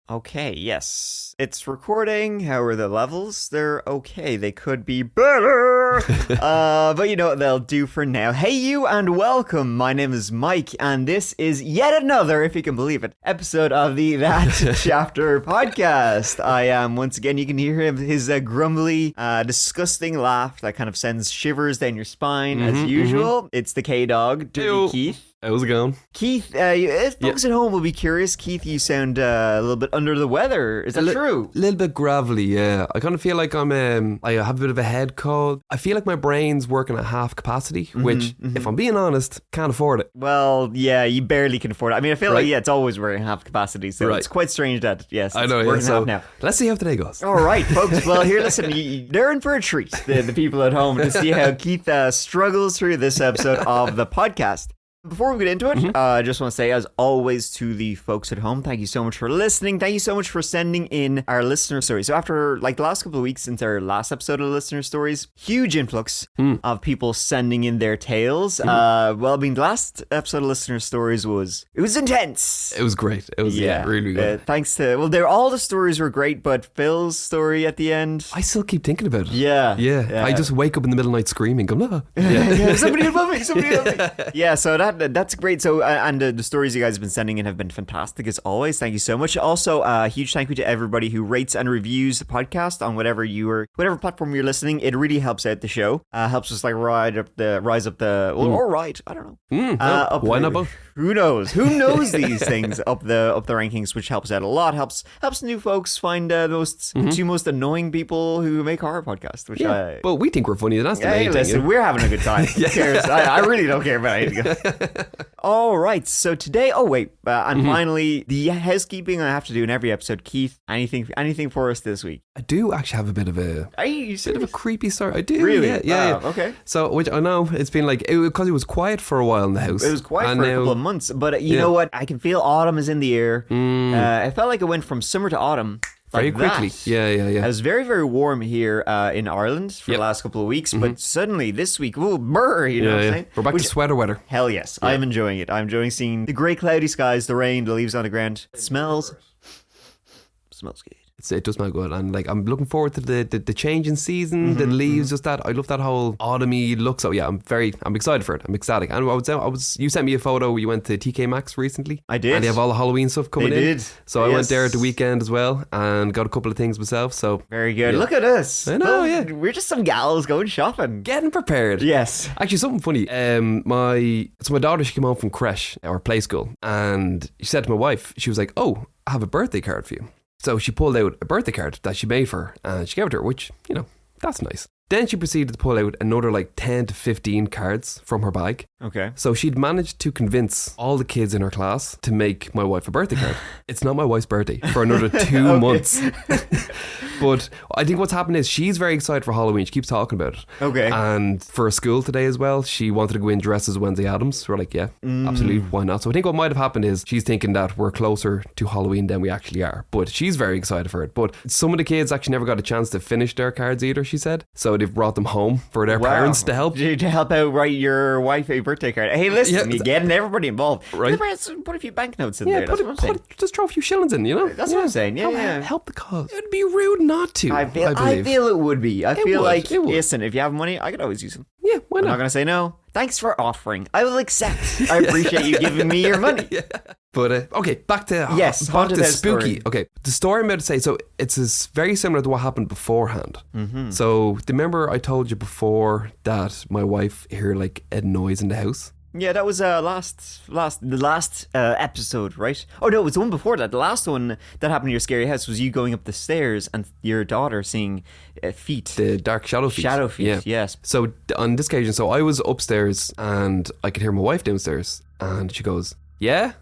Okay, yes. It's recording. How are the levels? They're okay. They could be better. But you know what they'll do for now. Hey you and welcome. My name is Mike and this is yet another, if you can believe it, episode of the That Chapter podcast. I am, once again, you can hear his grumbly, disgusting laugh that kind of sends shivers down your spine as usual. It's the K-Dog, Dirty Keith. How's it going? Keith, folks at home will be curious. Keith, you sound a little bit under the weather. Is that true? A little bit gravelly, yeah. I kind of feel like I have a bit of a head cold. I feel like my brain's working at half capacity, which, if I'm being honest, can't afford it. Well, yeah, you barely can afford it. I mean, I feel like, it's always working half capacity, so it's quite strange that, yes, I know, it's working so half now. Let's see how today goes. All right, folks. Well, here, listen, they're in for a treat, the people at home, to see how Keith struggles through this episode of the podcast. Before we get into it, I just want to say, as always, to the folks at home, thank you so much for listening. Thank you so much for sending in our listener stories. So after the last couple of weeks since our last episode of listener stories, huge influx of people sending in their tales. Well, I mean, the last episode of listener stories was intense. It was great. It was really good. Thanks to all the stories were great, but Phil's story at the end, I still keep thinking about it. Yeah. I just wake up in the middle of the night screaming, going, "Ah." Somebody above me, Yeah, so that's great. So, and the stories you guys have been sending in have been fantastic as always. Thank you so much. Also, a huge thank you to everybody who rates and reviews the podcast on whatever platform you're listening. It really helps out the show. Helps us rise up the. I don't know. Why not both? Who knows? Who knows these things up the rankings, which helps out a lot. Helps new folks find the two most annoying people who make horror podcasts. But we think we're funny. That's the main thing. Listen, we're having a good time. Who cares? I really don't care about anything. All right, so today, and finally, the housekeeping I have to do in every episode. Keith, anything for us this week? I do actually have a bit of a creepy story. I do. Really? Yeah. Okay. So, which I know it's been because it was quiet for a while in the house. It was quiet for a couple of months, but you know what? I can feel autumn is in the air. I felt like it went from summer to autumn. Very quickly. Yeah. It was very, very warm here in Ireland for the last couple of weeks, but suddenly this week, what I'm saying? We're back to sweater weather. Hell yes. I'm enjoying it. I'm enjoying seeing the grey cloudy skies, the rain, the leaves on the ground. It smells good. It does smell good, and I'm looking forward to the change in season, the leaves, just that. I love that whole autumny look. So yeah, I'm excited for it. I'm ecstatic. And you sent me a photo. You went to TK Maxx recently. I did, and they have all the Halloween stuff coming in. So I went there at the weekend as well and got a couple of things myself. So very good. Yeah. Look at us. I know. Yeah, we're just some gals going shopping, getting prepared. Yes. Actually, something funny. My daughter, she came home from creche or play school, and she said to my wife, she was like, "Oh, I have a birthday card for you." So she pulled out a birthday card that she made for her and she gave it to her, which, that's nice. Then she proceeded to pull out another 10 to 15 cards from her bag. Okay. So she'd managed to convince all the kids in her class to make my wife a birthday card. It's not my wife's birthday for another 2 months. But I think what's happened is she's very excited for Halloween. She keeps talking about it. Okay. And for school today as well, she wanted to go in dressed as Wednesday Addams. We're like, yeah, absolutely, why not? So I think what might have happened is she's thinking that we're closer to Halloween than we actually are. But she's very excited for it. But some of the kids actually never got a chance to finish their cards either, she said. So they've brought them home for their parents to help. To help out write your wife a birthday card. Hey, listen, you're getting everybody involved. Right. Put a few banknotes in there. That's what I'm saying. Just throw a few shillings in, That's what I'm saying. Yeah. Help the cause. It'd be rude not to. I feel it would be. I feel like, listen, if you have money, I could always use them. Yeah, why not? I'm not going to say no. Thanks for offering. I will accept. I appreciate you giving me your money. Yeah. But, okay, back to spooky. Story. Okay, the story I'm about to say, so it's very similar to what happened beforehand. So, remember I told you before that my wife heard a noise in the house? Yeah, that was the last episode, right? Oh no, it was the one before that. The last one that happened in your scary house was you going up the stairs and your daughter seeing feet. The dark shadow feet. Shadow feet, yes. So on this occasion, I was upstairs and I could hear my wife downstairs and she goes, yeah,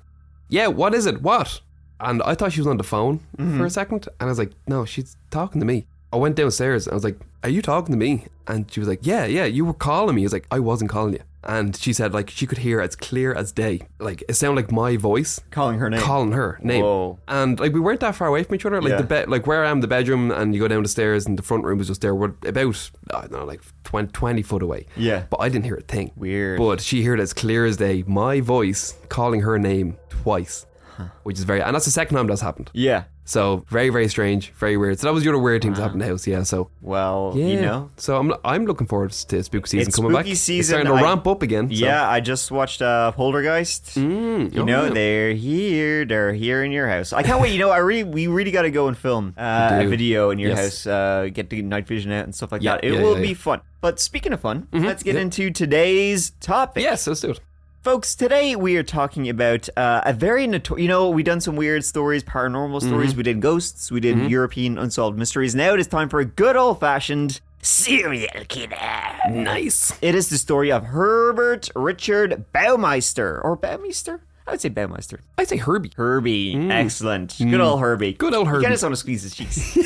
what is it? What? And I thought she was on the phone for a second and I was like, no, she's talking to me. I went downstairs and I was like, are you talking to me? And she was like, yeah, you were calling me. I was like, I wasn't calling you. And she said she could hear as clear as day. It sounded like my voice. Calling her name. Whoa. And we weren't that far away from each other. The bed, where I am, the bedroom, and you go down the stairs and the front room was just there. We're about, I don't know, 20 foot away. Yeah. But I didn't hear a thing. Weird. But she heard as clear as day my voice calling her name twice. which is and that's the second time that's happened. Yeah. So very, very strange, very weird. So that was the other weird thing that happened in the house. Yeah. So So I'm looking forward to spooky season coming back. Season, it's starting to ramp up again. So. Yeah, I just watched Poltergeist. They're here. They're here in your house. I can't wait. We really got to go and film a video in your house. Get the night vision out and stuff like that. It will be fun. But speaking of fun, let's get into today's topic. Yes, let's do it. Folks, today we are talking about a very we've done some weird stories, paranormal stories. We did ghosts. We did European unsolved mysteries. Now it is time for a good old-fashioned serial killer. Nice. It is the story of Herbert Richard Baumeister. Or Baumeister? I would say Baumeister. I'd say Herbie. Herbie. Excellent. Good old Herbie. Good old Herbie. You just want to squeeze his cheeks.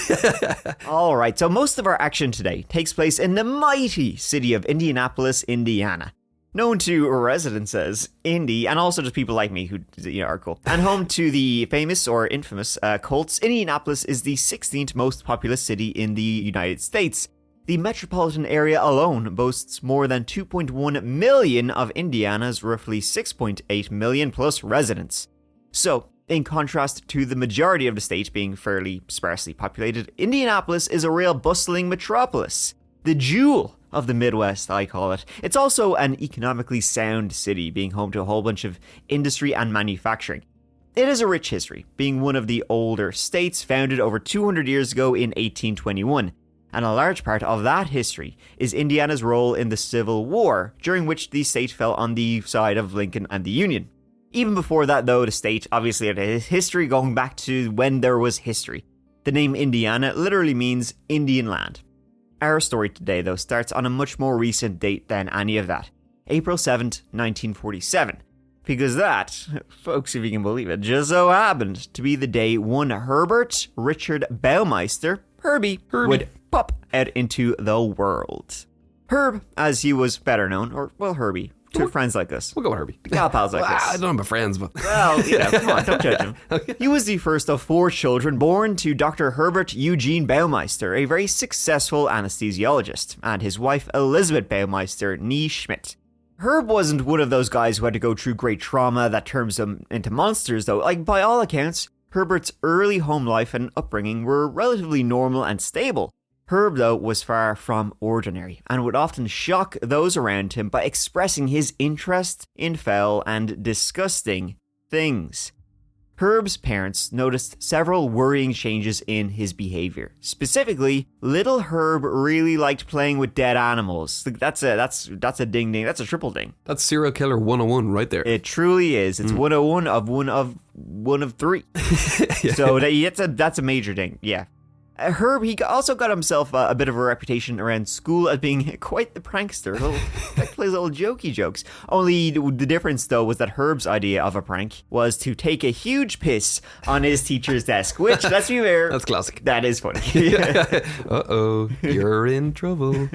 All right. So most of our action today takes place in the mighty city of Indianapolis, Indiana. Known to residents as Indy, and also just people like me who are cool. And home to the famous or infamous cults, Indianapolis is the 16th most populous city in the United States. The metropolitan area alone boasts more than 2.1 million of Indiana's roughly 6.8 million plus residents. So, in contrast to the majority of the state being fairly sparsely populated, Indianapolis is a real bustling metropolis. The jewel of the Midwest, I call it. It's also an economically sound city, being home to a whole bunch of industry and manufacturing. It has a rich history, being one of the older states founded over 200 years ago in 1821. And a large part of that history is Indiana's role in the Civil War, during which the state fell on the side of Lincoln and the Union. Even before that, though, the state obviously had a history going back to when there was history. The name Indiana literally means Indian land. Our story today, though, starts on a much more recent date than any of that. April 7th, 1947. Because that, folks, if you can believe it, just so happened to be the day one Herbert Richard Baumeister, Herbie, would pop out into the world. Herb, as he was better known, Herbie, to friends like us. We'll go Herbie. Gal pals like us. I don't know my friends, but... Well, come on, don't judge him. Okay. He was the first of 4 children born to Dr. Herbert Eugene Baumeister, a very successful anesthesiologist, and his wife Elizabeth Baumeister, nee Schmidt. Herb wasn't one of those guys who had to go through great trauma that turns them into monsters, though. By all accounts, Herbert's early home life and upbringing were relatively normal and stable. Herb, though, was far from ordinary and would often shock those around him by expressing his interest in foul and disgusting things. Herb's parents noticed several worrying changes in his behavior. Specifically, little Herb really liked playing with dead animals. That's a ding ding. That's a triple ding. That's serial killer 101 right there. It truly is. It's 101 of one of 3. So that's a major ding. Yeah. Herb, he also got himself a bit of a reputation around school as being quite the prankster. Like plays little jokey jokes. Only the difference, though, was that Herb's idea of a prank was to take a huge piss on his teacher's desk, which, let's be fair, that's classic. That is funny. Uh-oh, you're in trouble.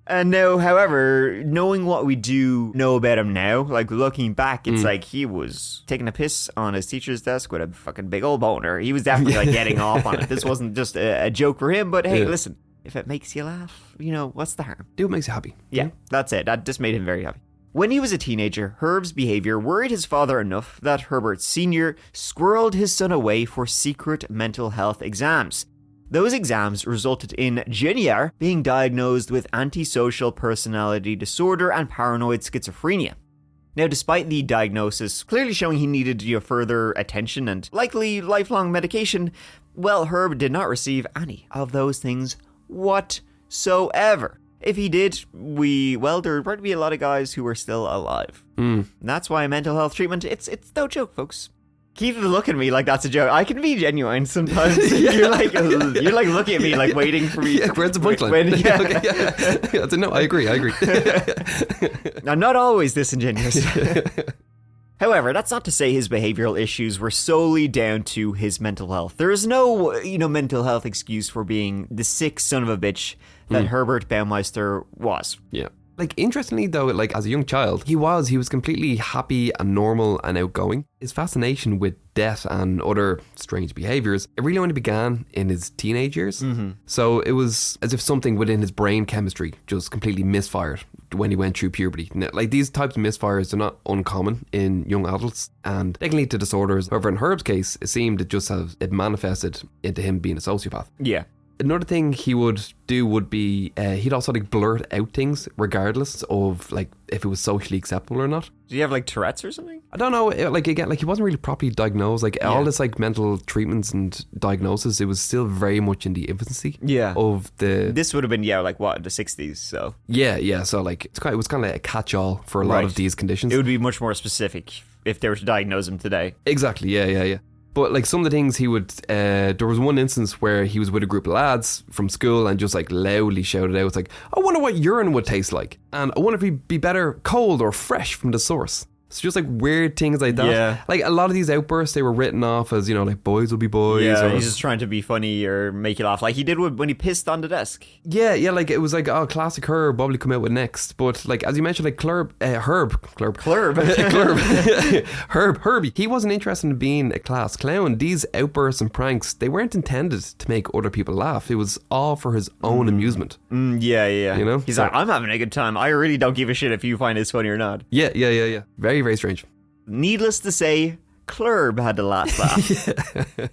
And now, however, knowing what we do know about him now, looking back, it's like he was taking a piss on his teacher's desk with a fucking big old boner. He was definitely getting off on it. This wasn't just a joke for him, but hey, listen, if it makes you laugh, what's the harm? Do what makes you happy. Yeah, that's it. That just made him very happy. When he was a teenager, Herb's behavior worried his father enough that Herbert Sr. squirreled his son away for secret mental health exams. Those exams resulted in Junior being diagnosed with antisocial personality disorder and paranoid schizophrenia. Now, despite the diagnosis clearly showing he needed further attention and likely lifelong medication, Herb did not receive any of those things whatsoever. If he did, there would probably be a lot of guys who are still alive. And that's why mental health treatment, it's no joke, folks. Keep looking at me like that's a joke. I can be genuine sometimes. You're looking at me waiting for me. Yeah, where's the punchline? No, I agree. I'm not always disingenuous. However, that's not to say his behavioral issues were solely down to his mental health. There is no, mental health excuse for being the sick son of a bitch that Herbert Baumeister was. Yeah. Like, interestingly though, like as a young child, he was completely happy and normal and outgoing. His fascination with death and other strange behaviors, it really only began in his teenage years. So it was as if something within his brain chemistry just completely misfired when he went through puberty. Now, like, these types of misfires are not uncommon in young adults and they can lead to disorders. However, in Herb's case, it seemed it manifested into him being a sociopath. Yeah. Another thing he would do would be he'd also like blurt out things regardless of like if it was socially acceptable or not. Do you have like Tourette's or something? I don't know. Like, again, like he wasn't really properly diagnosed. Like all this like mental treatments and diagnosis, it was still very much in the infancy. Of the. This would have been like what, the 60s. So yeah. So like it was kind of like a catch-all for a lot of these conditions. It would be much more specific if they were to diagnose him today. Exactly. Yeah. But like some of the things he would, there was one instance where he was with a group of lads from school and just like loudly shouted out, it's like, I wonder what urine would taste like. And I wonder if it'd be better cold or fresh from the source. It's just like weird things like that. Yeah. Like a lot of these outbursts, they were written off as, like boys will be boys. Yeah, or, he's just trying to be funny or make you laugh. Like he did when he pissed on the desk. Yeah, like it was like, oh, classic Herb, probably come out with next. But like, as you mentioned, like Herbie, he wasn't interested in being a class clown. These outbursts and pranks, they weren't intended to make other people laugh. It was all for his own amusement. Yeah. You know? He's like, I'm having a good time. I really don't give a shit if you find this funny or not. Yeah. Very, very strange. Needless to say, Clurb had the last laugh.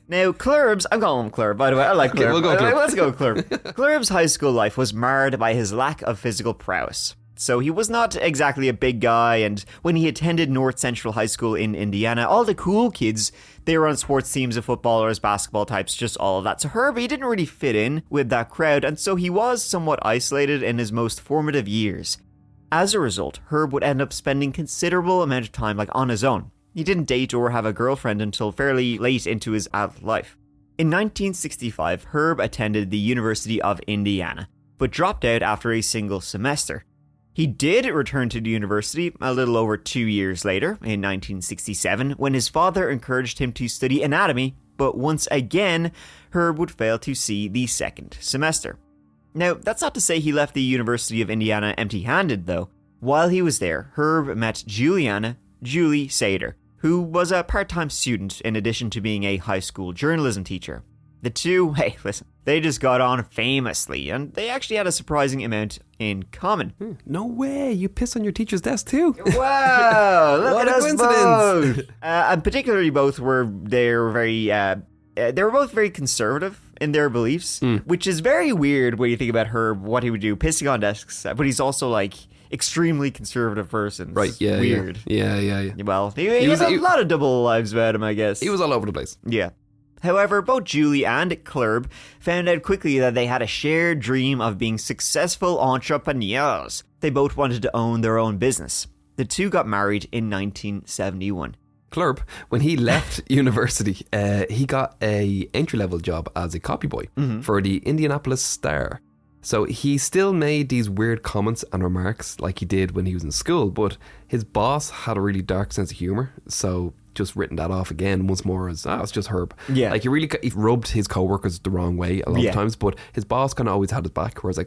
Now, Clurb's, I'm calling him Clurb, by the way. I like Clurb. Okay, we'll go Clurb. Let's go Clurb. Clurb's high school life was marred by his lack of physical prowess. So he was not exactly a big guy, and when he attended North Central High School in Indiana, all the cool kids, they were on sports teams of footballers, basketball types, just all of that. So Herb, he didn't really fit in with that crowd, and so he was somewhat isolated in his most formative years. As a result, Herb would end up spending considerable amount of time on his own. He didn't date or have a girlfriend until fairly late into his adult life. In 1965, Herb attended the University of Indiana, but dropped out after a single semester. He did return to the university a little over 2 years later, in 1967, when his father encouraged him to study anatomy, but once again, Herb would fail to see the second semester. Now, that's not to say he left the University of Indiana empty-handed, though. While he was there, Herb met Julie Sater, who was a part-time student in addition to being a high school journalism teacher. The two, they just got on famously, and they actually had a surprising amount in common. No way, you piss on your teacher's desk too. Wow, look what at a us coincidence. both. And particularly both they were both very conservative in their beliefs, which is very weird when you think about Herb, what he would do, pissing on desks, but he's also extremely conservative person. Right, yeah. Weird. Yeah. Well, he has a lot of double lives about him, I guess. He was all over the place. Yeah. However, both Julie and Clurb found out quickly that they had a shared dream of being successful entrepreneurs. They both wanted to own their own business. The two got married in 1971. Clurb, when he left university, he got a entry-level job as a copy boy for the Indianapolis Star. So he still made these weird comments and remarks like he did when he was in school, but his boss had a really dark sense of humour, so just written that off again once more as, it's just Herb. Yeah. He rubbed his co-workers the wrong way a lot of times, but his boss kind of always had his back, whereas I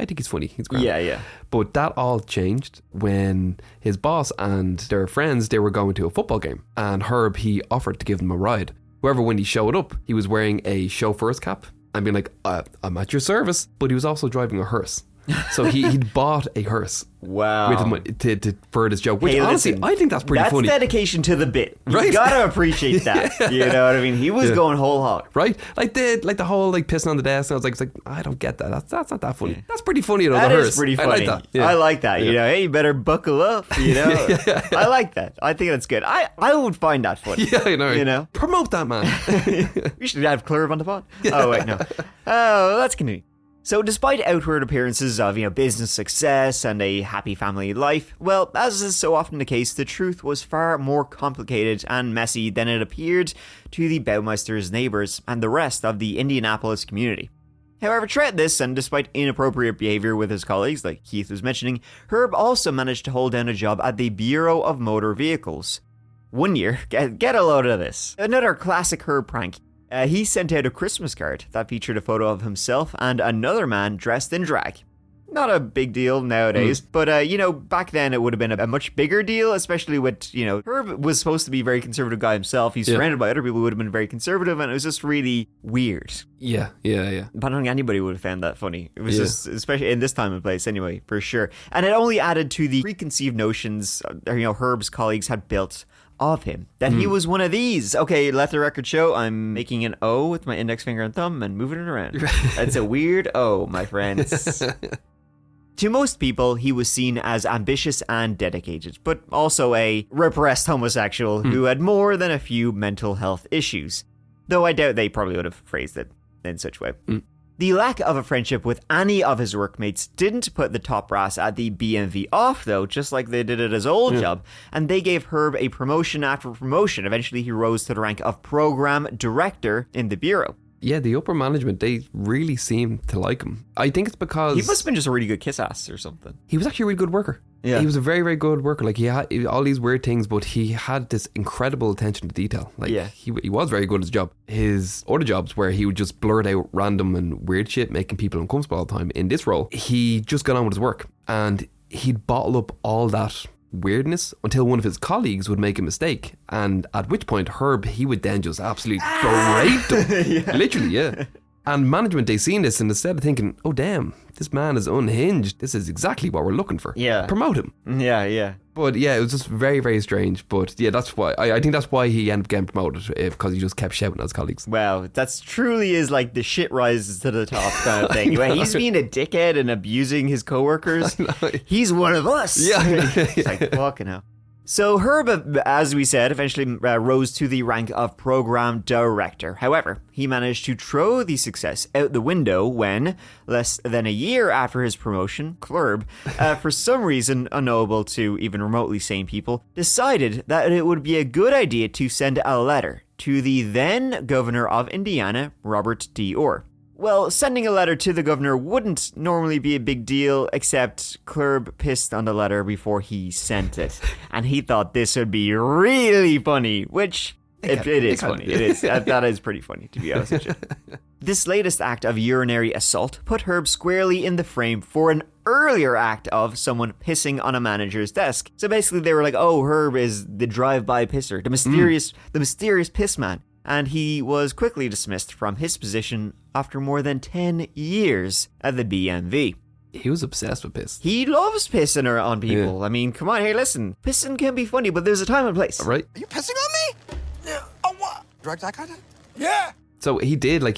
think he's funny, he's great. Yeah. But that all changed when his boss and their friends, they were going to a football game, and Herb, he offered to give them a ride. However, when he showed up, he was wearing a chauffeur's cap and being like, I'm at your service, but he was also driving a hearse. So he'd bought a hearse. Wow. With him to further his joke, which honestly, I think that's pretty funny. That's dedication to the bit. You Right? gotta appreciate that. Yeah. You know what I mean? He was going whole hog. Right? Like the whole pissing on the desk, and I was like, I don't get that. That's not that funny. Yeah. That's pretty funny though. That the is hearse. pretty funny. I like that. Yeah. I like that. You know, hey, you better buckle up. You know, I like that. I think that's good. I would find that funny. Yeah, I know. You know, promote that, man. we should have Clurb on the pod. Oh wait, no. Oh, that's continue. So despite outward appearances of, business success and a happy family life, well, as is so often the case, the truth was far more complicated and messy than it appeared to the Baumeister's neighbors and the rest of the Indianapolis community. However, throughout this, and despite inappropriate behavior with his colleagues, like Keith was mentioning, Herb also managed to hold down a job at the Bureau of Motor Vehicles. One year, get a load of this, another classic Herb prank. He sent out a Christmas card that featured a photo of himself and another man dressed in drag. not a big deal nowadays, but back then it would have been a much bigger deal, especially with, Herb was supposed to be a very conservative guy himself. He's surrounded by other people who would have been very conservative, and it was just really weird. Yeah. I don't think anybody would have found that funny. It was just, especially in this time and place anyway, for sure. And it only added to the preconceived notions, Herb's colleagues had built of him, that he was one of these. Okay, let the record show I'm making an O with my index finger and thumb and moving it around. That's a weird O, my friends. To most people, he was seen as ambitious and dedicated, but also a repressed homosexual who had more than a few mental health issues. Though I doubt they probably would have phrased it in such a way. The lack of a friendship with any of his workmates didn't put the top brass at the BMV off, though, just like they did at his old job, and they gave Herb a promotion after promotion. Eventually, he rose to the rank of program director in the bureau. Yeah, the upper management, they really seem to like him. I think it's because... He must have been just a really good kiss ass or something. He was actually a really good worker. Yeah. He was a very, very good worker. Like, he had all these weird things, but he had this incredible attention to detail. Like, he was very good at his job. His other jobs, where he would just blurt out random and weird shit, making people uncomfortable all the time. In this role, he just got on with his work. And he'd bottle up all that weirdness until one of his colleagues would make a mistake, and at which point Herb, he would then just absolutely berate them. Literally. And management, they seen this, and instead of thinking, oh damn, this man is unhinged, this is exactly what we're looking for, promote him. But it was just very, very strange. But that's why I think that's why he ended up getting promoted, because he just kept shouting at his colleagues. Wow, that's truly is like the shit rises to the top kind of thing. He's being a dickhead and abusing his coworkers. He's one of us. It's like, fucking hell. So Herb, as we said, eventually rose to the rank of program director. However, he managed to throw the success out the window when, less than a year after his promotion, Clurb, for some reason unknowable to even remotely sane people, decided that it would be a good idea to send a letter to the then governor of Indiana, Robert D. Orr. Well, sending a letter to the governor wouldn't normally be a big deal, except Clurb pissed on the letter before he sent it. And he thought this would be really funny, which it is funny. It is. That is pretty funny, to be honest with you. This latest act of urinary assault put Herb squarely in the frame for an earlier act of someone pissing on a manager's desk. So basically they were like, oh, Herb is the drive-by pisser, the mysterious piss man. And he was quickly dismissed from his position after more than 10 years at the BMV. He was obsessed with piss. He loves pissing on people. I mean, come on, hey, listen. Pissing can be funny, but there's a time and place. Right. Are you pissing on me? Yeah. Oh, what? Direct eye contact? Yeah. So he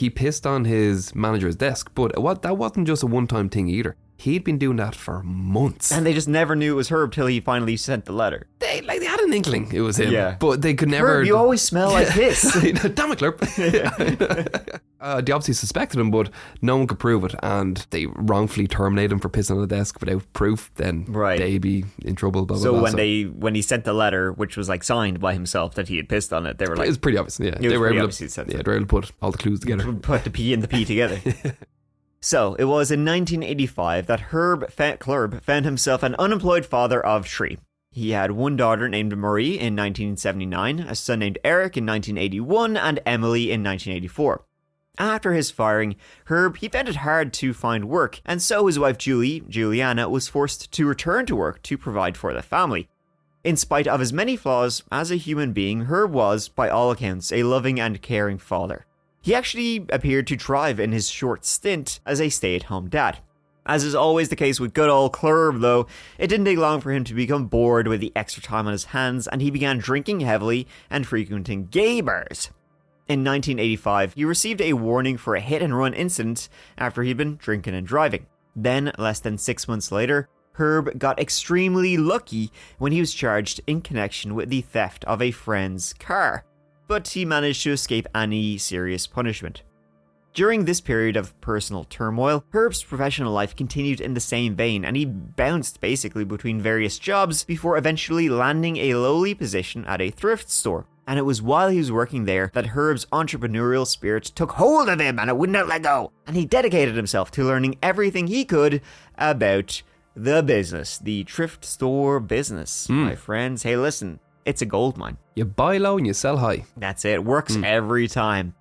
pissed on his manager's desk, but that wasn't just a one-time thing either. He'd been doing that for months. And they just never knew it was Herb till he finally sent the letter. They had an inkling it was him, but they could never... Herb, you always smell like piss. Damn it, Clurb. They obviously suspected him, but no one could prove it, and they wrongfully terminated him for pissing on the desk without proof. Then they'd be in trouble. Blah, blah, so blah, when he sent the letter, which was like signed by himself that he had pissed on it, they were like... It was pretty obvious, yeah. They were able to put all the clues together. Put the P and the P together. So, it was in 1985 that Clurb found himself an unemployed father of 3. He had one daughter named Marie in 1979, a son named Eric in 1981, and Emily in 1984. After his firing, Herb, he found it hard to find work, and so his wife Juliana, was forced to return to work to provide for the family. In spite of his many flaws as a human being, Herb was, by all accounts, a loving and caring father. He actually appeared to thrive in his short stint as a stay-at-home dad. As is always the case with good old Clurb, though, it didn't take long for him to become bored with the extra time on his hands, and he began drinking heavily and frequenting gay bars. In 1985, he received a warning for a hit-and-run incident after he'd been drinking and driving. Then, less than 6 months later, Herb got extremely lucky when he was charged in connection with the theft of a friend's car. But he managed to escape any serious punishment. During this period of personal turmoil, Herb's professional life continued in the same vein, and he bounced basically between various jobs before eventually landing a lowly position at a thrift store. And it was while he was working there that Herb's entrepreneurial spirit took hold of him, and it would not let go. And he dedicated himself to learning everything he could about the business, the thrift store business. My friends, hey listen. It's a gold mine. You buy low and you sell high. That's it. Works every time.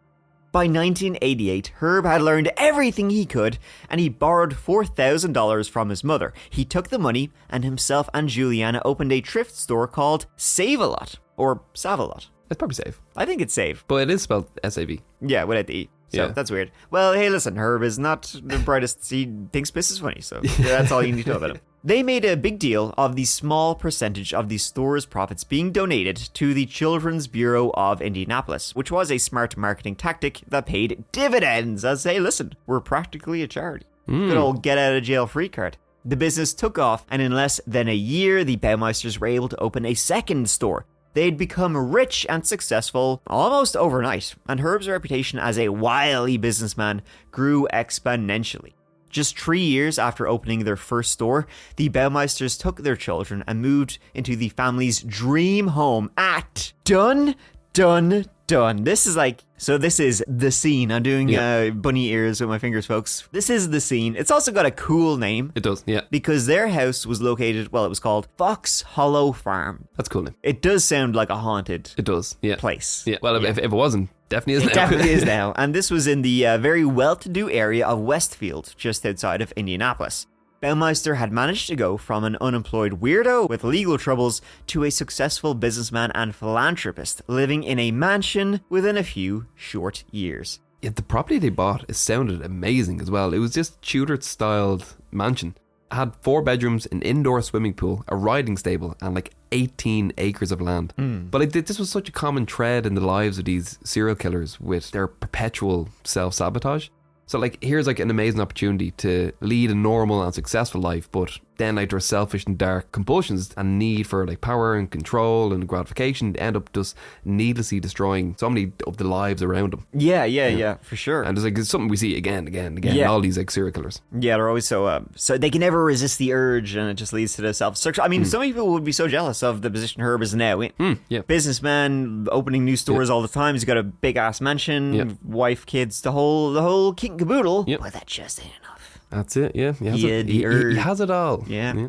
By 1988, Herb had learned everything he could, and he borrowed $4,000 from his mother. He took the money, and himself and Juliana opened a thrift store called Save-A-Lot, or Save-A-Lot. It's probably safe. I think it's Save. But it is spelled S-A-V. Yeah, without the E. So Yeah. that's weird. Well, hey, listen, Herb is not the brightest. He thinks piss is funny, so that's all you need to know about him. They made a big deal of the small percentage of the store's profits being donated to the Children's Bureau of Indianapolis, which was a smart marketing tactic that paid dividends as, hey, listen, we're practically a charity. Good old get out of jail free card. The business took off, and in less than a year, the Baumeisters were able to open a second store. They'd become rich and successful almost overnight, and Herb's reputation as a wily businessman grew exponentially. Just 3 years after opening their first store, the Baumeisters took their children and moved into the family's dream home at Dun. This is the scene. I'm doing bunny ears with my fingers, folks. This is the scene. It's also got a cool name. It does, yeah. Because their house was located, well, it was called Fox Hollow Farm. That's a cool name. It does sound like a haunted It does, yeah. place. Yeah. Well, if it wasn't, definitely is now. It definitely is now. And this was in the very well-to-do area of Westfield, just outside of Indianapolis. Baumeister had managed to go from an unemployed weirdo with legal troubles to a successful businessman and philanthropist living in a mansion within a few short years. Yeah, the property they bought, it sounded amazing as well. It was just Tudor-styled mansion. It had 4 bedrooms, an indoor swimming pool, a riding stable, and like 18 acres of land. But like, this was such a common thread in the lives of these serial killers with their perpetual self-sabotage. So like, here's like an amazing opportunity to lead a normal and successful life, but then like their selfish and dark compulsions and need for like power and control and gratification end up just needlessly destroying so many of the lives around them. Yeah, for sure. And it's something we see again in all these like serial killers. Yeah, they're always so they can never resist the urge, and it just leads to the self-destruction. I mean, so many people would be so jealous of the position Herb is now in. Yeah. Businessman, opening new stores all the time. He's got a big ass mansion, wife, kids, the whole kit and caboodle. Yep. But that just ain't enough. That's it, yeah. He has, the he has it all. Yeah.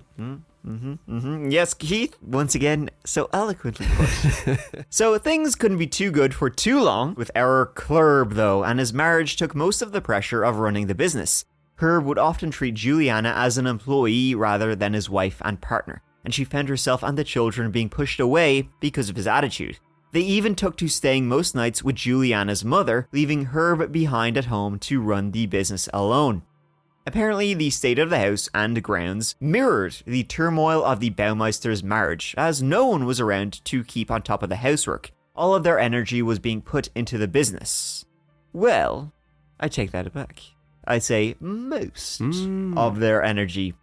Yes, Keith, once again, so eloquently put. So things couldn't be too good for too long with our Clurb, though, and his marriage took most of the pressure of running the business. Herb would often treat Juliana as an employee rather than his wife and partner, and she found herself and the children being pushed away because of his attitude. They even took to staying most nights with Juliana's mother, leaving Herb behind at home to run the business alone. Apparently, the state of the house and grounds mirrored the turmoil of the Baumeisters' marriage, as no one was around to keep on top of the housework. All of their energy was being put into the business. Well, I take that back. I'd say most of their energy.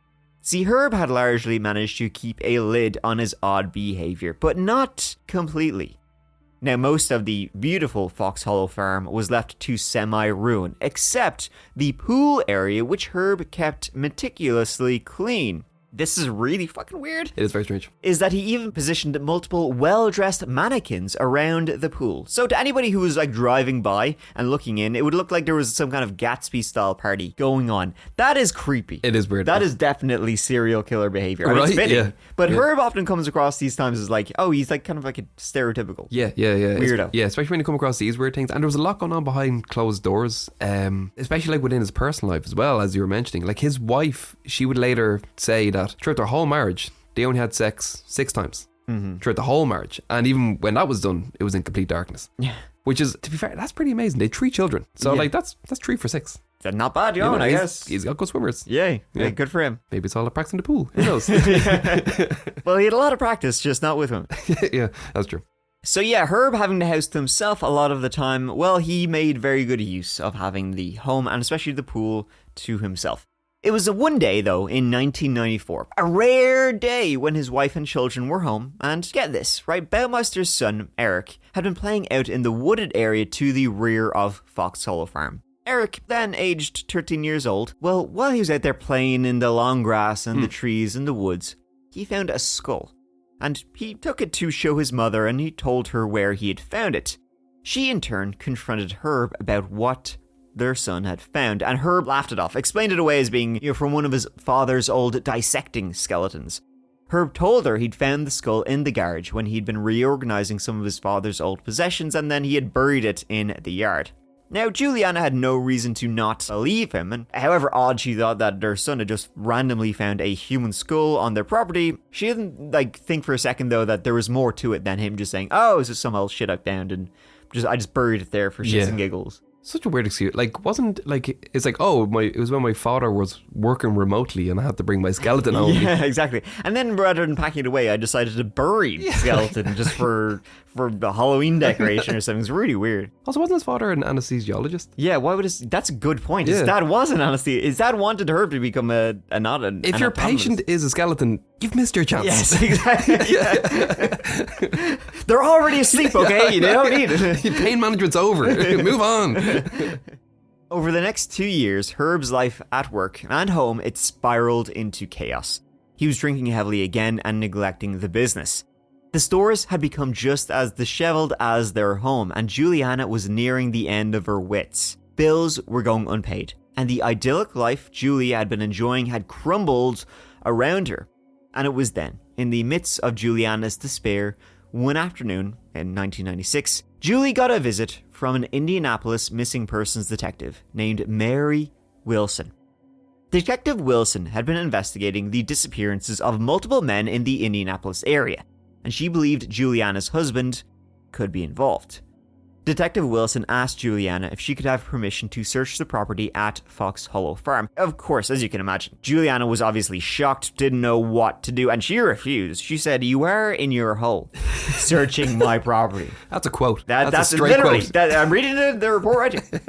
See, Herb had largely managed to keep a lid on his odd behavior, but not completely. Now, most of the beautiful Fox Hollow farm was left to semi-ruin, except the pool area, which Herb kept meticulously clean. This is really fucking weird. It is very strange. Is that he even positioned multiple well-dressed mannequins around the pool. So to anybody who was like driving by and looking in, it would look like there was some kind of Gatsby-style party going on. That is creepy. It is weird. That is definitely serial killer behavior. And Right, it's fitting. yeah. But Yeah. Herb often comes across these times as like, oh, he's like kind of like a stereotypical. Yeah. Weirdo. Yeah, especially when you come across these weird things. And there was a lot going on behind closed doors, especially like within his personal life as well, as you were mentioning. Like his wife, she would later say that throughout their whole marriage, they only had sex 6 times throughout the whole marriage. And even when that was done, it was in complete darkness. Yeah. Which is, to be fair, that's pretty amazing. They had 3 children. So like that's 3 for 6. That's not bad, I guess. He's got good swimmers. Yay. Yeah. Yeah, good for him. Maybe it's all a practice in the pool. Who knows? Well, he had a lot of practice, just not with him. Yeah, that's true. So yeah, Herb having the house to himself a lot of the time, well, he made very good use of having the home and especially the pool to himself. It was a one day, though, in 1994, a rare day when his wife and children were home, and get this, right, Baumeister's son, Eric, had been playing out in the wooded area to the rear of Fox Hollow Farm. Eric, then aged 13 years old, well, while he was out there playing in the long grass and the trees and the woods, he found a skull. And he took it to show his mother, and he told her where he had found it. She, in turn, confronted Herb about what their son had found, and Herb laughed it off, explained it away as being, from one of his father's old dissecting skeletons. Herb told her he'd found the skull in the garage when he'd been reorganizing some of his father's old possessions, and then he had buried it in the yard. Now, Juliana had no reason to not believe him, and however odd she thought that their son had just randomly found a human skull on their property, she didn't, think for a second, though, that there was more to it than him just saying, oh, it's just some old shit I found, and I just buried it there for shits and giggles. Such a weird excuse. It was when my father was working remotely and I had to bring my skeleton home. Yeah, exactly. And then rather than packing it away, I decided to bury the skeleton just for the Halloween decoration or something. It's really weird. Also, wasn't his father an anesthesiologist? Yeah, why would that's a good point. His dad was an anesthesiologist. His dad wanted her to become if your patient is a skeleton, you've missed your chance. Yes, exactly. They're already asleep, okay? They don't need it. Pain management's over. Move on. Over the next 2 years, Herb's life at work and home, it spiraled into chaos. He was drinking heavily again and neglecting the business. The stores had become just as disheveled as their home, and Juliana was nearing the end of her wits. Bills were going unpaid, and the idyllic life Julie had been enjoying had crumbled around her. And it was then, in the midst of Juliana's despair, one afternoon in 1996, Julie got a visit from an Indianapolis missing persons detective named Mary Wilson. Detective Wilson had been investigating the disappearances of multiple men in the Indianapolis area, and she believed Juliana's husband could be involved. Detective Wilson asked Juliana if she could have permission to search the property at Fox Hollow Farm. Of course, as you can imagine, Juliana was obviously shocked, didn't know what to do, and she refused. She said, "You are in your hole, searching my property." That's a quote. That's a straight literally quote. I'm reading the report right here.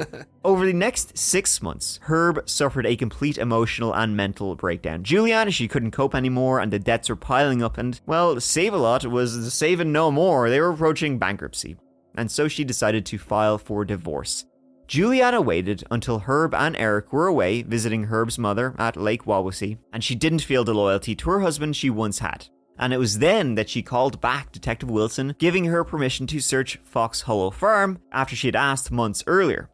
Over the next 6 months, Herb suffered a complete emotional and mental breakdown. Juliana, she couldn't cope anymore, and the debts were piling up, and, well, Save-A-Lot was saving no more. They were approaching bankruptcy. And so she decided to file for divorce. Juliana waited until Herb and Eric were away visiting Herb's mother at Lake Wawasee, and she didn't feel the loyalty to her husband she once had. And it was then that she called back Detective Wilson, giving her permission to search Fox Hollow Farm after she had asked months earlier.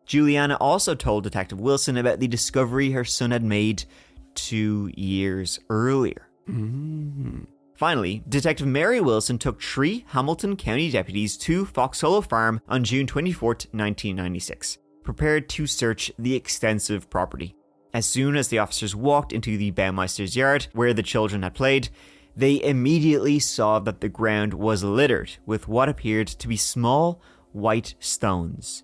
Juliana also told Detective Wilson about the discovery her son had made 2 years earlier. Finally, Detective Mary Wilson took 3 Hamilton County deputies to Fox Hollow Farm on June 24, 1996, prepared to search the extensive property. As soon as the officers walked into the Baumeister's yard where the children had played, they immediately saw that the ground was littered with what appeared to be small white stones.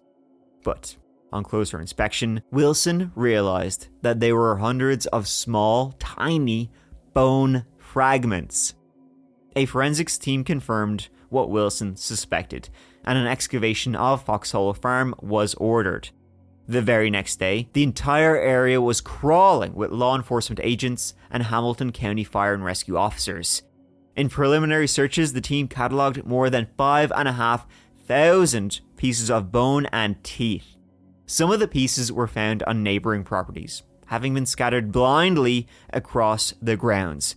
But on closer inspection, Wilson realized that they were hundreds of small, tiny bone fragments. A forensics team confirmed what Wilson suspected, and an excavation of Fox Hollow Farm was ordered. The very next day, the entire area was crawling with law enforcement agents and Hamilton County Fire and Rescue officers. In preliminary searches, the team catalogued more than 5,500 pieces of bone and teeth. Some of the pieces were found on neighboring properties, having been scattered blindly across the grounds.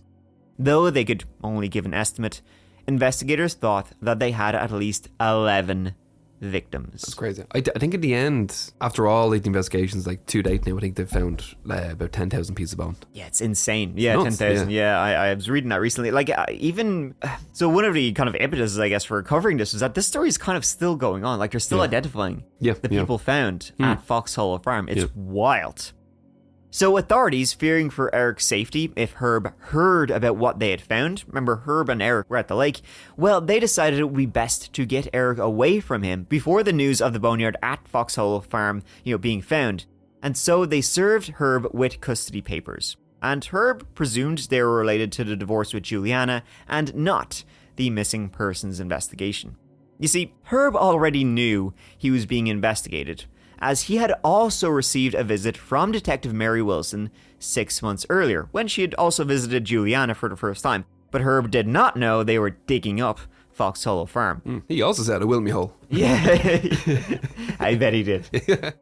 Though they could only give an estimate, investigators thought that they had at least 11 victims. That's crazy. I think in the end, after all the investigations, to date now, I think they've found about 10,000 pieces of bone. Yeah, it's insane. Yeah, Nuts, 10,000. Yeah, I was reading that recently. So one of the kind of impetuses, I guess, for covering this is that this story is kind of still going on. They're still identifying the people found at Fox Hollow Farm. It's wild. So authorities, fearing for Eric's safety if Herb heard about what they had found, remember Herb and Eric were at the lake, well, they decided it would be best to get Eric away from him before the news of the boneyard at Fox Hollow Farm, being found. And so they served Herb with custody papers. And Herb presumed they were related to the divorce with Juliana and not the missing persons investigation. You see, Herb already knew he was being investigated, as he had also received a visit from Detective Mary Wilson 6 months earlier, when she had also visited Juliana for the first time. But Herb did not know they were digging up Fox Hollow Farm. He also said, "I will me hole." Yeah, I bet he did.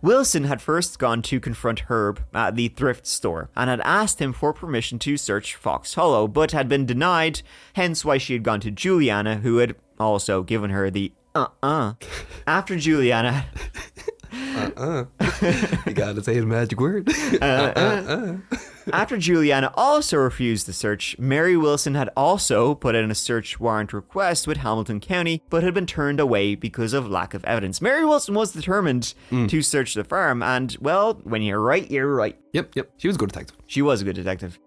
Wilson had first gone to confront Herb at the thrift store and had asked him for permission to search Fox Hollow, but had been denied, hence why she had gone to Juliana, who had also given her the After Juliana... You gotta say the magic word. After Juliana also refused the search, Mary Wilson had also put in a search warrant request with Hamilton County, but had been turned away because of lack of evidence. Mary Wilson was determined to search the farm, and, well, when you're right, you're right. Yep. She was a good detective. She was a good detective.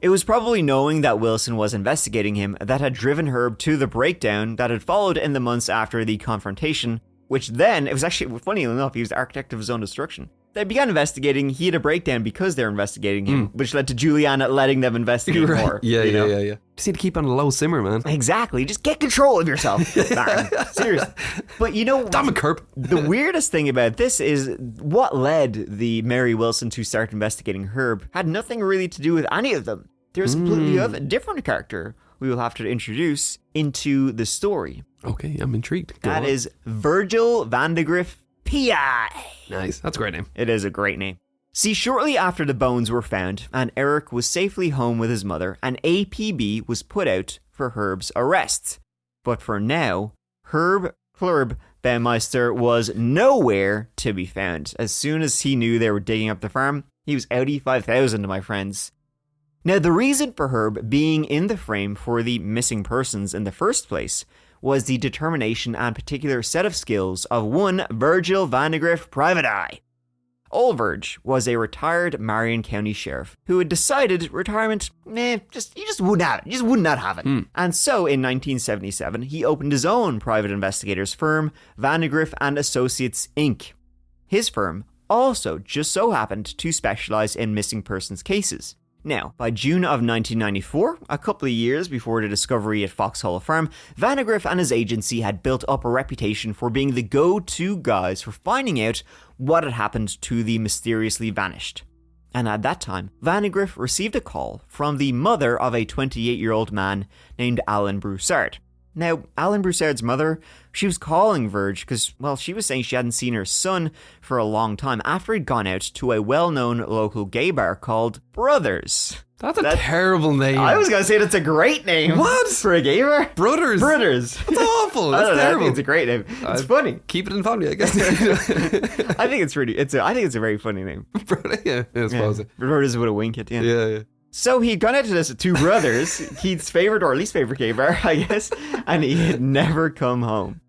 It was probably knowing that Wilson was investigating him that had driven Herb to the breakdown that had followed in the months after the confrontation, which then, it was actually, funny enough, he was the architect of his own destruction. They began investigating, he had a breakdown because they're investigating him, which led to Juliana letting them investigate more. Yeah. You know? Just need to keep on a low simmer, man. Exactly, just get control of yourself. Man, seriously. But you know, Damn it, Kerb. The weirdest thing about this is what led the Mary Wilson to start investigating Herb had nothing really to do with any of them. There's a completely different character we will have to introduce into the story. Okay, I'm intrigued. That is Virgil Vanagriff, P.I. Nice. That's a great name. It is a great name. See, shortly after the bones were found and Eric was safely home with his mother, an APB was put out for Herb's arrest. But for now, Herb Clurb Baumeister was nowhere to be found. As soon as he knew they were digging up the farm, he was outie 5,000, my friends. Now, the reason for Herb being in the frame for the missing persons in the first place was the determination and particular set of skills of one Virgil Vanagriff Private Eye. Old Virg was a retired Marion County sheriff who had decided retirement, he just wouldn't have it. He just would not have it. And so in 1977, he opened his own private investigators firm, Vanagriff and Associates, Inc. His firm also just so happened to specialize in missing persons cases. Now, by June of 1994, a couple of years before the discovery at Foxhollow Farm, Vanagriff and his agency had built up a reputation for being the go-to guys for finding out what had happened to the mysteriously vanished. And at that time, Vanagriff received a call from the mother of a 28-year-old man named Alan Broussard. Now, Alan Broussard's mother, she was calling Virg because, well, she was saying she hadn't seen her son for a long time after he'd gone out to a well-known local gay bar called Brothers. That's a terrible name. I was going to say that's a great name. What? For a gay bar? Brothers. That's awful. That's terrible. I think it's a great name. It's funny. Keep it in family, I guess. I think it's a very funny name. Yeah, I suppose. Yeah. Brothers with a wink at the end. Yeah. So he'd gone out to this two brothers, Keith's favorite or least favorite gay bar, I guess, and he had never come home.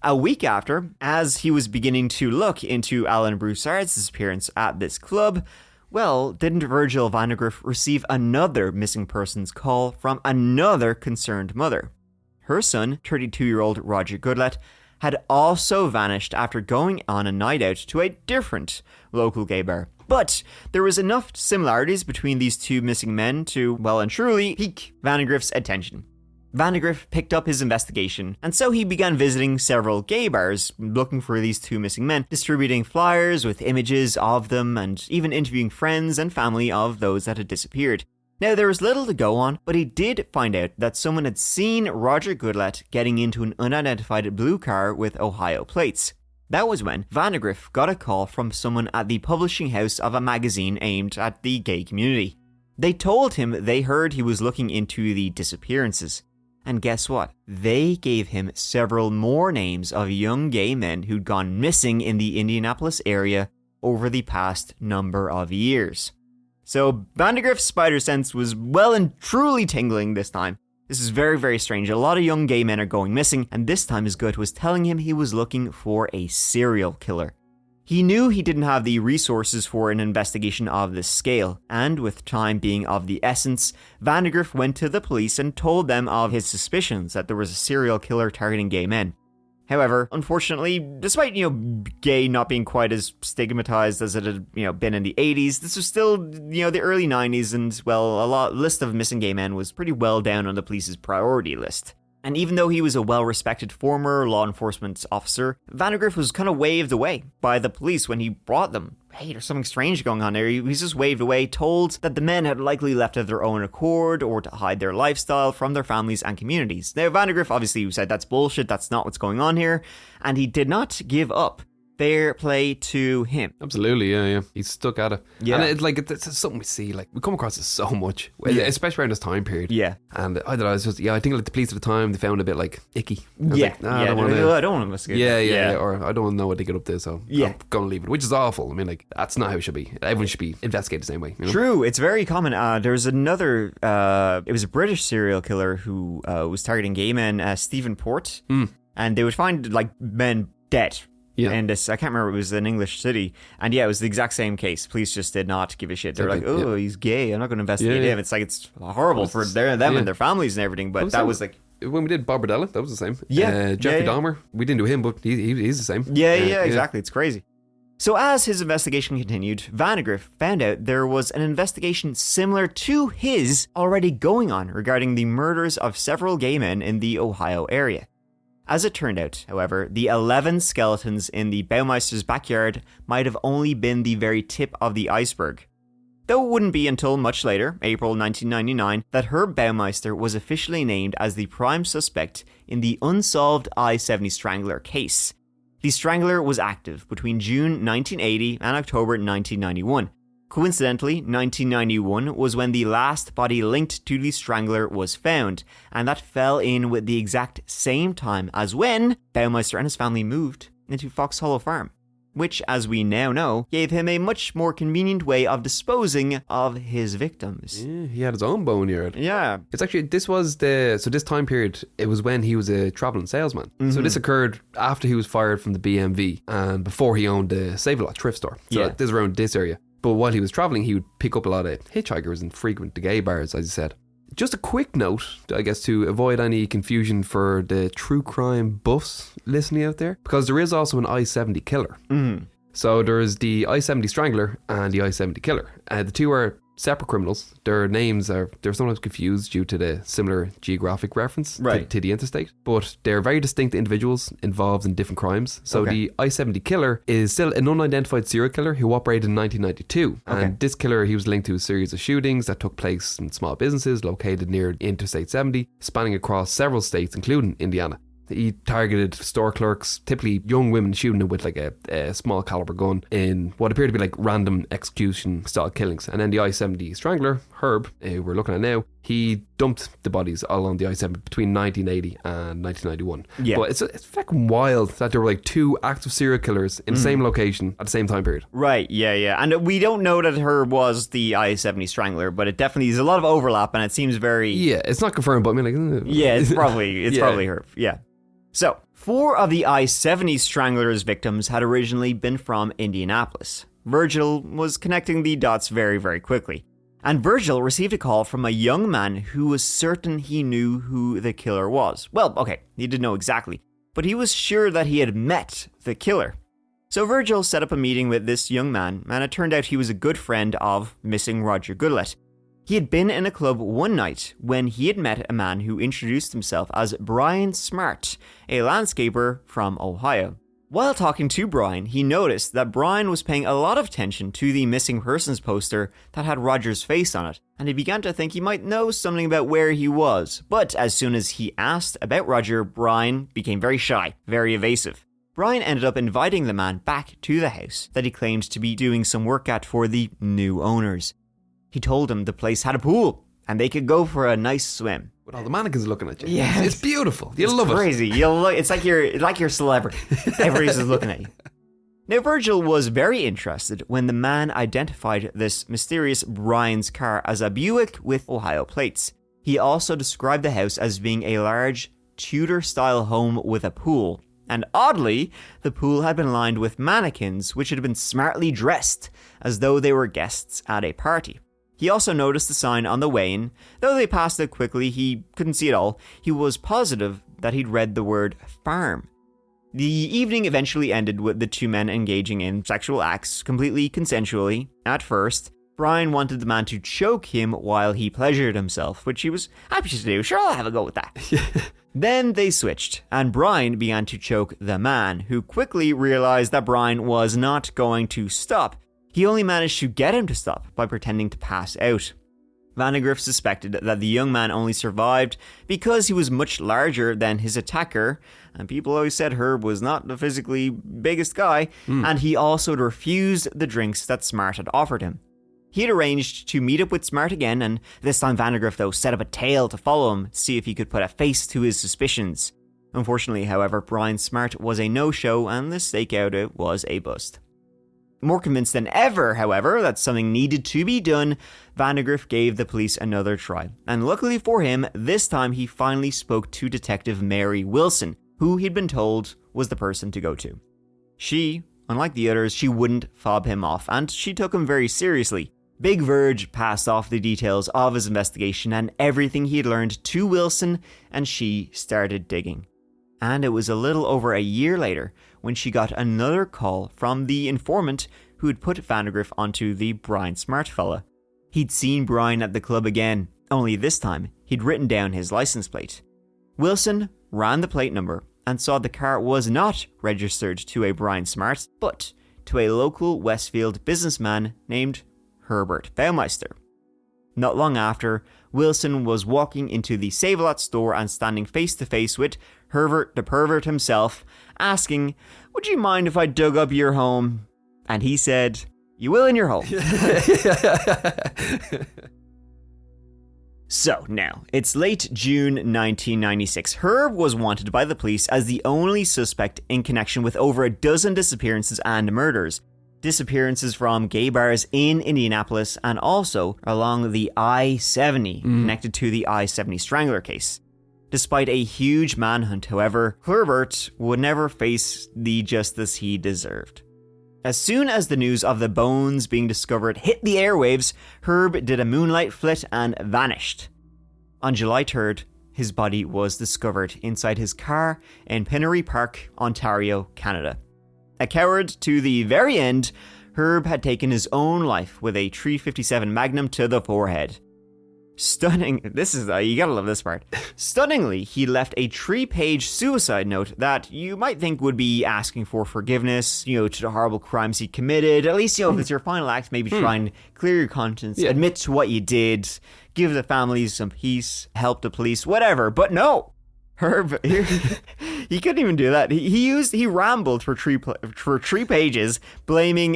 A week after, as he was beginning to look into Alan Broussard's disappearance at this club, well, didn't Virgil Vanagriff receive another missing persons call from another concerned mother? Her son, 32-year-old Roger Goodlett, had also vanished after going on a night out to a different local gay bar. But there was enough similarities between these two missing men to, well and truly, pique Vanagriff's attention. Vanagriff picked up his investigation, and so he began visiting several gay bars, looking for these two missing men, distributing flyers with images of them, and even interviewing friends and family of those that had disappeared. Now, there was little to go on, but he did find out that someone had seen Roger Goodlett getting into an unidentified blue car with Ohio plates. That was when Vanagriff got a call from someone at the publishing house of a magazine aimed at the gay community. They told him they heard he was looking into the disappearances. And guess what? They gave him several more names of young gay men who'd gone missing in the Indianapolis area over the past number of years. So Vanagriff's spider sense was well and truly tingling this time. This is very, very strange. A lot of young gay men are going missing, and this time his gut was telling him he was looking for a serial killer. He knew he didn't have the resources for an investigation of this scale, and with time being of the essence, Vanagriff went to the police and told them of his suspicions that there was a serial killer targeting gay men. However, unfortunately, despite, gay not being quite as stigmatized as it had, been in the 80s, this was still, the early 90s, and, well, list of missing gay men was pretty well down on the police's priority list. And even though he was a well-respected former law enforcement officer, Vanagriff was kind of waved away by the police when he brought them. Hey, there's something strange going on there. He was just waved away, told that the men had likely left of their own accord or to hide their lifestyle from their families and communities. Now, Vanagriff obviously said that's bullshit, that's not what's going on here, and he did not give up. Fair play to him. Absolutely, yeah. He's stuck at it. Yeah. And it's something we see, we come across it so much, Yeah. especially around this time period. Yeah. And I don't know, it's just, I think the police at the time, they found it a bit, icky. I was Yeah. I don't want to... I don't want to investigate. Yeah, or I don't want to know what they get up to, so Yeah. I'm going to leave it, which is awful. I mean, that's not how it should be. Everyone should be investigated the same way. You know? True, it's very common. There's another, it was a British serial killer who was targeting gay men, Stephen Port, and they would find men dead. Yeah. And this, I can't remember, it was an English city. And yeah, it was the exact same case. Police just did not give a shit. They're like, oh, he's gay. I'm not going to investigate him. It's it's horrible for them and their families and everything. But that was when we did Barbadella, that was the same. Yeah. Jeffrey Dahmer, we didn't do him, but he's the same. Yeah, exactly. It's crazy. So as his investigation continued, Vanagriff found out there was an investigation similar to his already going on regarding the murders of several gay men in the Ohio area. As it turned out, however, the 11 skeletons in the Baumeister's backyard might have only been the very tip of the iceberg. Though it wouldn't be until much later, April 1999, that Herb Baumeister was officially named as the prime suspect in the unsolved I-70 Strangler case. The Strangler was active between June 1980 and October 1991. Coincidentally, 1991 was when the last body linked to the Strangler was found, and that fell in with the exact same time as when Baumeister and his family moved into Fox Hollow Farm, which, as we now know, gave him a much more convenient way of disposing of his victims. Yeah, he had his own boneyard. Yeah. It's actually, this time period, it was when he was a traveling salesman. So this occurred after he was fired from the BMV and before he owned the Save-A-Lot thrift store. So this is around this area. But while he was travelling, he would pick up a lot of hitchhikers and frequent the gay bars, as you said. Just a quick note, I guess, to avoid any confusion for the true crime buffs listening out there, because there is also an I-70 killer. So there's the I-70 Strangler and the I-70 Killer. The two are separate criminals. Their names they're sometimes confused due to the similar geographic reference to the interstate, but they're very distinct individuals involved in different crimes. So the I-70 Killer is still an unidentified serial killer who operated in 1992. And this killer, he was linked to a series of shootings that took place in small businesses located near Interstate 70, spanning across several states, including Indiana. He targeted store clerks, typically young women, shooting them with a small caliber gun in what appeared to be random execution style killings. And then the I-70 Strangler, Herb, we're looking at now, he dumped the bodies along the I-70 between 1980 and 1991. Yeah. But it's fucking wild that there were two active serial killers in the same location at the same time period. Right, yeah. And we don't know that Herb was the I-70 Strangler, but it definitely is a lot of overlap and it seems very... Yeah, it's not confirmed, but I mean yeah, it's probably Herb, yeah. So, 4 of the I-70 Strangler's victims had originally been from Indianapolis. Virgil was connecting the dots very, very quickly. And Virgil received a call from a young man who was certain he knew who the killer was. Well, okay, he didn't know exactly, but he was sure that he had met the killer. So Virgil set up a meeting with this young man, and it turned out he was a good friend of missing Roger Goodlett. He had been in a club one night when he had met a man who introduced himself as Brian Smart, a landscaper from Ohio. While talking to Brian, he noticed that Brian was paying a lot of attention to the missing persons poster that had Roger's face on it, and he began to think he might know something about where he was. But as soon as he asked about Roger, Brian became very shy, very evasive. Brian ended up inviting the man back to the house that he claimed to be doing some work at for the new owners. He told him the place had a pool and they could go for a nice swim. With all the mannequins looking at you. Yeah. It's beautiful. You'll love crazy. it. You'll look, it's like you're a celebrity. Everybody's just looking at you. Now, Virgil was very interested when the man identified this mysterious Brian's car as a Buick with Ohio plates. He also described the house as being a large Tudor-style home with a pool. And oddly, the pool had been lined with mannequins which had been smartly dressed as though they were guests at a party. He also noticed the sign on the way in. Though they passed it quickly, he couldn't see it all. He was positive that he'd read the word farm. The evening eventually ended with the two men engaging in sexual acts, completely consensually. At first, Brian wanted the man to choke him while he pleasured himself, which he was happy to do. Sure, I'll have a go with that. Then they switched, and Brian began to choke the man, who quickly realized that Brian was not going to stop. He only managed to get him to stop by pretending to pass out. Vanagriff suspected that the young man only survived because he was much larger than his attacker, and people always said Herb was not the physically biggest guy, and he also had refused the drinks that Smart had offered him. He had arranged to meet up with Smart again, and this time Vanagriff, though, set up a tail to follow him to see if he could put a face to his suspicions. Unfortunately, however, Brian Smart was a no-show, and the stakeout was a bust. More convinced than ever, however, that something needed to be done, Vanagriff gave the police another try. And luckily for him, this time he finally spoke to Detective Mary Wilson, who he'd been told was the person to go to. She, unlike the others, she wouldn't fob him off, and she took him very seriously. Big Verge passed off the details of his investigation and everything he'd learned to Wilson, and she started digging. And it was a little over a year later when she got another call from the informant who had put Vanagriff onto the Brian Smart fella. He'd seen Brian at the club again, only this time he'd written down his license plate. Wilson ran the plate number and saw the car was not registered to a Brian Smart, but to a local Westfield businessman named Herbert Baumeister. Not long after, Wilson was walking into the Save-A-Lot store and standing face to face with Herbert the pervert himself, asking, "Would you mind if I dug up your home?" And he said, "You will in your hole." So now, it's late June 1996. Herb was wanted by the police as the only suspect in connection with over a dozen disappearances and murders. Disappearances from gay bars in Indianapolis and also along the I-70, connected to the I-70 Strangler case. Despite a huge manhunt, however, Herbert would never face the justice he deserved. As soon as the news of the bones being discovered hit the airwaves, Herb did a moonlight flit and vanished. On July 3rd, his body was discovered inside his car in Pinnery Park, Ontario, Canada. A coward to the very end, Herb had taken his own life with a .357 Magnum to the forehead. Stunning, you gotta love this part. Stunningly, he left a 3-page suicide note that you might think would be asking for forgiveness, to the horrible crimes he committed. At least, if it's your final act, maybe try and clear your conscience, admit to what you did, give the families some peace, help the police, whatever. But no! Herb, he couldn't even do that. He rambled for three pages, blaming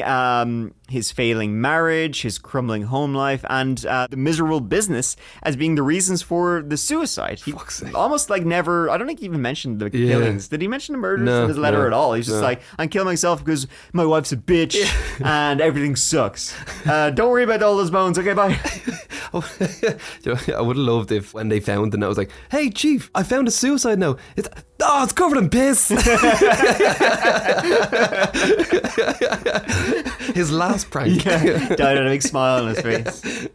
his failing marriage, his crumbling home life, and the miserable business as being the reasons for the suicide. He almost never. I don't think he even mentioned the killings. Did he mention the murders in his letter at all? He's just like, I'm killing myself because my wife's a bitch and everything sucks. Don't worry about all those bones. Okay, bye. I would have loved if when they found the note, I was like, "Hey, Chief, I found a suicide note. It's covered in piss." His last prank. Died on a big smile on his face.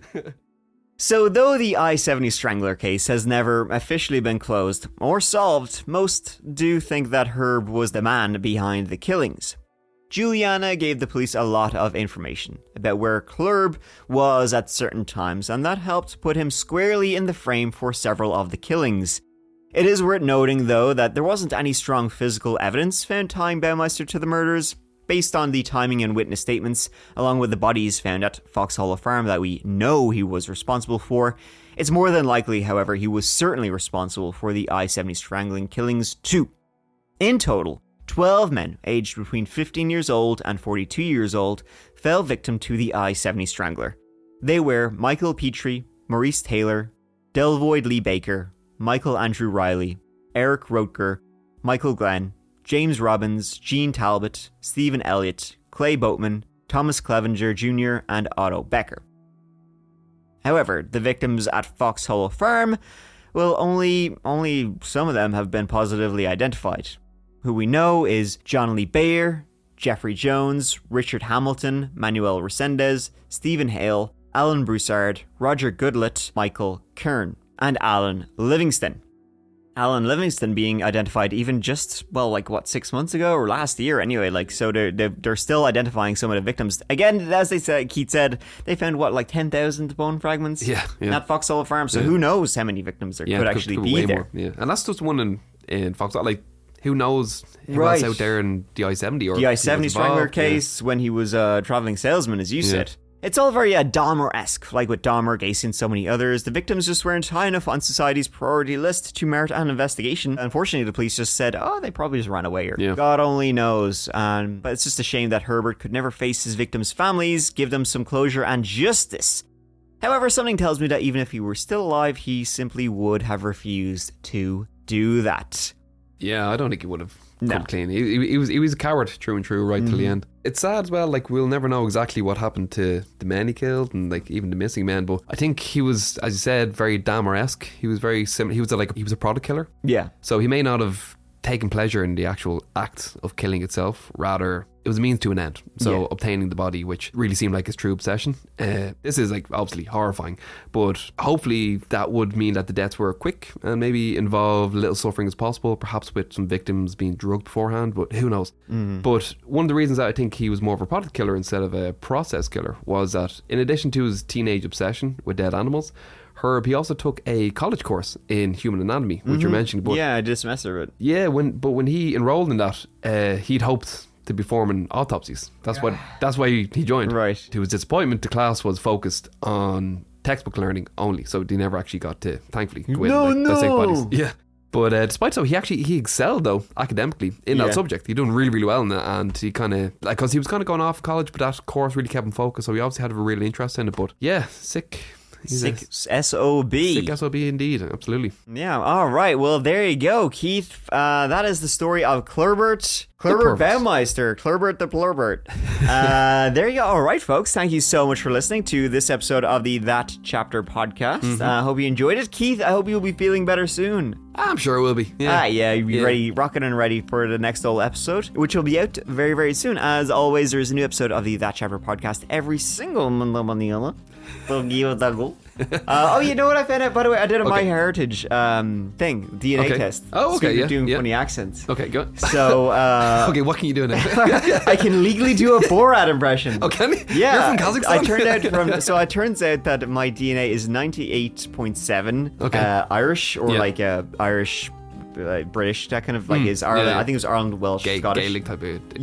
So, though the I-70 Strangler case has never officially been closed or solved, most do think that Herb was the man behind the killings. Juliana gave the police a lot of information about where Clurb was at certain times, and that helped put him squarely in the frame for several of the killings. It is worth noting, though, that there wasn't any strong physical evidence found tying Baumeister to the murders, based on the timing and witness statements, along with the bodies found at Fox Hollow Farm that we know he was responsible for. It's more than likely, however, he was certainly responsible for the I-70 strangling killings too. In total, 12 men aged between 15 years old and 42 years old fell victim to the I-70 Strangler. They were Michael Petrie, Maurice Taylor, Delvoyd Lee Baker, Michael Andrew Riley, Eric Rotker, Michael Glenn, James Robbins, Gene Talbot, Stephen Elliott, Clay Boatman, Thomas Clevenger Jr., and Otto Becker. However, the victims at Fox Hollow Farm, well, only some of them have been positively identified. Who we know is John Lee Bayer, Jeffrey Jones, Richard Hamilton, Manuel Resendez, Stephen Hale, Alan Broussard, Roger Goodlett, Michael Kern, and Alan Livingston. Alan Livingston being identified even just, 6 months ago or last year anyway, so they're still identifying some of the victims. Again, as they said, Keith said, they found 10,000 bone fragments at Fox Hollow Farm, so who knows how many victims there could actually be there. More. Yeah, and that's just one in Fox Hollow, who knows what's out there in the I-70 or the I-70 Strangler case when he was a traveling salesman, as you said. It's all very Dahmer-esque, like with Dahmer, Gacy, and so many others. The victims just weren't high enough on society's priority list to merit an investigation. Unfortunately, the police just said, oh, they probably just ran away, or God only knows. But it's just a shame that Herbert could never face his victims' families, give them some closure and justice. However, something tells me that even if he were still alive, he simply would have refused to do that. Yeah, I don't think he would have come clean. He was a coward through and through, right till the end. It's sad as well, like we'll never know exactly what happened to the men he killed and like even the missing men, but I think he was, as you said, very Dahmer-esque. He was very similar. He was a product killer. Yeah. So he may not have taken pleasure in the actual act of killing itself, rather it was a means to an end. So obtaining the body, which really seemed like his true obsession. This is like obviously horrifying, but hopefully that would mean that the deaths were quick and maybe involve little suffering as possible, perhaps with some victims being drugged beforehand, but who knows. But one of the reasons that I think he was more of a product killer instead of a process killer was that in addition to his teenage obsession with dead animals, Herb, he also took a college course in human anatomy, which you're mentioning. But yeah, I did a semester of it. Yeah, when he enrolled in that, he'd hoped to be performing autopsies. That's why he joined. Right. To his disappointment, the class was focused on textbook learning only, so they never actually got to, thankfully, go in dissect bodies. Yeah. But despite so, he excelled though academically in that subject. He done really, really well in it, and he kind of because he was kind of going off college, but that course really kept him focused. So he obviously had a real interest in it. But yeah, sick. Sick SOB. Sick SOB indeed, absolutely. Yeah, all right. Well, there you go, Keith. That is the story of Clerbert Baumeister. Clerbert the Plurbert. There you go. All right, folks. Thank you so much for listening to this episode of the That Chapter podcast. I hope you enjoyed it. Keith, I hope you'll be feeling better soon. I'm sure it will be. Yeah, you'll be ready, rocking and ready for the next old episode, which will be out very, very soon. As always, there's a new episode of the That Chapter podcast every single Monday. Oh, you know what I found out? By the way, I did a MyHeritage thing, DNA test. Oh, okay. So doing funny accents. Okay, good. So, okay, what can you do now? I can legally do a Borat impression. Oh, can you? Yeah. You're from Kazakhstan? It turns out that my DNA is 98.7 Irish, or like Irish. British, that kind of like is Ireland. I think it was Ireland, Welsh, Scottish. Gaelic type of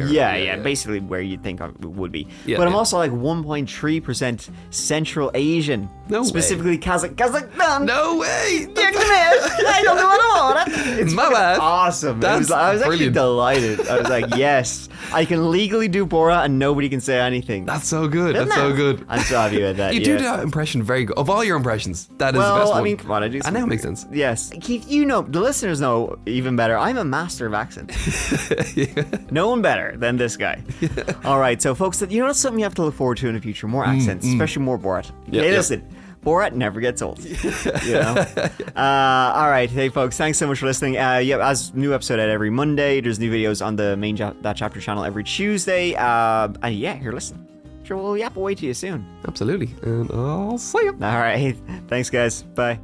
basically where you'd think it would be. But I'm also like 1.3% Central Asian. No specifically Kazakhstan. No way! I don't know what I want. It's my bad. Awesome. I was actually delighted. I was like, yes, I can legally do Borat and nobody can say anything. That's so good. So good. I'm so happy with that. You do that impression very good. Of all your impressions, that is the best one. I mean, come on, I do. And now it makes sense. Yes. Keith, the listeners know even better. I'm a master of accents. No one better than this guy. All right, so folks, you know something you have to look forward to in the future? More accents, especially more Borat. Listen, Borat never gets old. You know? All right, hey folks, thanks so much for listening. As new episode out every Monday, there's new videos on the main That Chapter channel every Tuesday. And here, listen. Sure, we'll yap away to you soon. Absolutely, and I'll see you. All right, thanks guys. Bye.